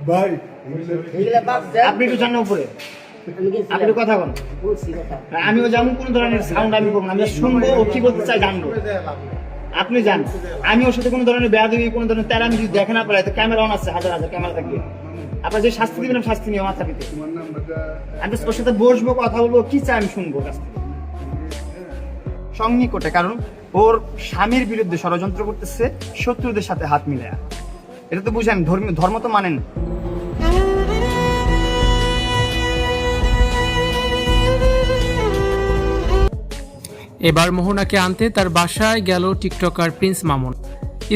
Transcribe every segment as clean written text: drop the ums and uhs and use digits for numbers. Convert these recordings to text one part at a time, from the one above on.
ভাই আপনি একটু জানেন উপরে আপনি কথা বলেন, আমিও যেমন কোন ধরনের সাউন্ড আমি করবো না, আমি শুনবো ও কি বলতে চাই জানবো। আপনি জান আমি ওর সাথে কোনো ধরনের বেয়াদবি কোনো ধরনের তেরা আমি যদি দেখে না পারে, তো ক্যামেরা অন আছে, হাজার হাজার ক্যামেরা থাকবে, আপনার যে শাস্তি দিবেন শাস্তি নিয়ে মাথা পিতে। আমি ওর সাথে বসবো, কথা বলবো, কি চাই আমি শুনবো কাছ থেকে সংনিকটে, কারণ ওর স্বামীর বিরুদ্ধে ষড়যন্ত্র করতেছে শত্রুদের সাথে হাত মিলায়া। এটা তো বুঝেন, ধর্ম তো মানেন। এবার মোহনাকে আনতে তার বাসায় গেল টিকটকার প্রিন্স মামুন।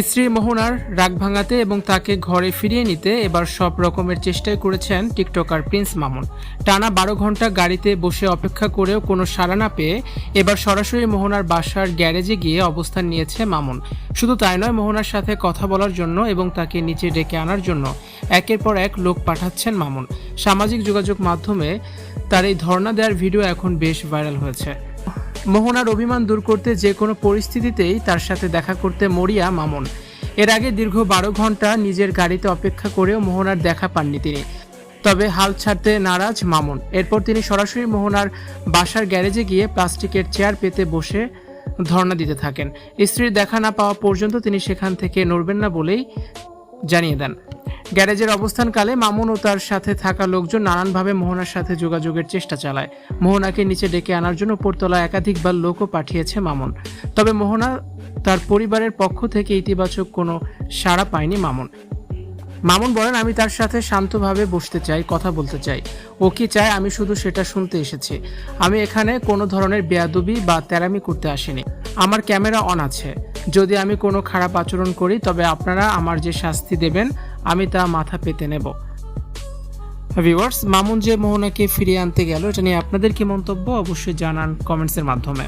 স্ত্রী মোহনার রাগ ভাঙাতে এবং তাকে ঘরে ফিরিয়ে নিতে এবার সব রকমের চেষ্টাই করেছেন টিকটকার প্রিন্স মামুন। টানা 12 ঘন্টা গাড়িতে বসে অপেক্ষা করেও কোনো সাড়া না পেয়ে এবার সরাসরি মোহনার বাসার গ্যারেজে গিয়ে অবস্থান নিয়েছে মামুন। শুধু তাই নয়, মোহনার সাথে কথা বলার জন্য এবং তাকে নিচে ডেকে আনার জন্য একের পর এক লোক পাঠাচ্ছেন মামুন। সামাজিক যোগাযোগ মাধ্যমে তার এই ধর্ণা দেওয়ার ভিডিও এখন বেশ ভাইরাল হয়েছে। মোহনার অভিমান দূর করতে যে কোনো পরিস্থিতিতেই তার সাথে দেখা করতে মরিয়া মামুন। এর আগে দীর্ঘ 12 ঘন্টা নিজের গাড়িতে অপেক্ষা করেও মোহনার দেখা পাননি তিনি, তবে হাল ছাড়তে নারাজ মামুন। এরপর তিনি সরাসরি মোহনার বাসার গ্যারেজে গিয়ে প্লাস্টিকের চেয়ার পেতে বসে ধর্ণা দিতে থাকেন। স্ত্রীর দেখা না পাওয়া পর্যন্ত তিনি সেখান থেকে নড়বেন না বলেই জানিয়ে দেন। গ্যারেজের অবস্থানকালে মামুন ও তার সাথে থাকা লোকজন নানানভাবে মোহনার সাথে যোগাযোগের চেষ্টা চালায়। মোহনাকে নিচে ডেকে আনার জন্য উপরতলা একাধিকবার লোকও পাঠিয়েছে মামুন, তবে মোহনা তার পরিবারের পক্ষ থেকে ইতিবাচক কোনো সাড়া পায়নি মামুন বলেন, আমি তার সাথে শান্তভাবে বসতে চাই, কথা বলতে চাই। ও কি চায় আমি শুধু সেটা শুনতে এসেছি। আমি এখানে কোনো ধরনের বেয়াদবি বা তেরামি করতে আসিনি। আমার ক্যামেরা অন আছে। যদি আমি কোনো খারাপ আচরণ করি তবে আপনারা আমার যে শাস্তি দেবেন আমি তা মাথা পেতে নেব। ভিউয়ার্স, মামুন যে মোহনাকে ফিরিয়ে আনতে গেল এটা নিয়ে আপনাদের কি মন্তব্য অবশ্যই জানান কমেন্টসের মাধ্যমে।